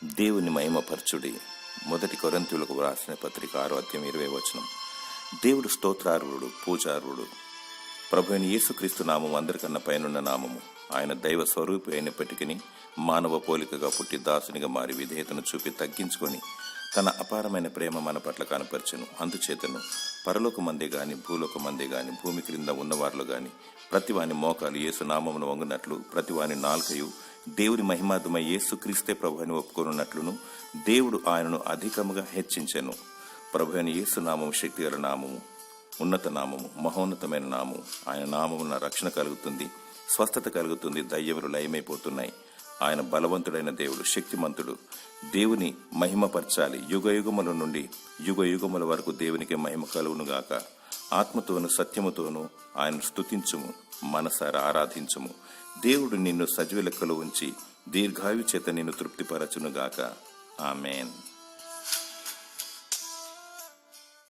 దేవుని మహిమపరచుడి. 1 కొరింథీయులకు వ్రాసిన పత్రిక 6:20. దేవుడు స్తోత్రార్హుడు, పూజార్హుడు. ప్రభు అయిన యేసుక్రీస్తు నామం అందరికన్నా పైనున్న నామము. ఆయన దైవ స్వరూపి అయినప్పటికీ మానవ పోలికగా పుట్టి దాసునిగా మారి విధేయతను చూపి తగ్గించుకొని తన అపారమైన ప్రేమ మన పట్ల కనపరచెను. అందుచేతను పరలోకమందే గాని భూలోకమందే గాని భూమి క్రింద ఉన్నవారిలో గాని ప్రతివాని మోకాలు యేసు నామమును వంగునట్లు ప్రతివాని నాలుకయు దేవుని మహిమార్థమై యేసుక్రీస్తే ప్రభు అని ఒప్పుకొనున్నట్లును దేవుడు ఆయనను అధికముగా హెచ్చించెను. ప్రభు అయిన యేసు నామము శక్తిగల నామము, ఉన్నత నామము, మహోన్నతమైన నామము. ఆయన నామమున రక్షణ కలుగుతుంది, స్వస్థత కలుగుతుంది, దయ్యములు లయమైపోతున్నాయి. ఆయన బలవంతుడైన దేవుడు, శక్తిమంతుడు. దేవుని మహిమపరచాలి. యుగ యుగముల నుండి యుగ యుగముల వరకు దేవునికి మహిమ కలుగునుగాక. ఆత్మతోను సత్యముతోనూ ఆయన స్తుతించుము, మనసారా ఆరాధించుము. దేవుడు నిన్ను సజీవ లెక్కలో ఉంచి దీర్ఘాయు చేత నిన్ను తృప్తిపరచునుగాక. ఆమేన్.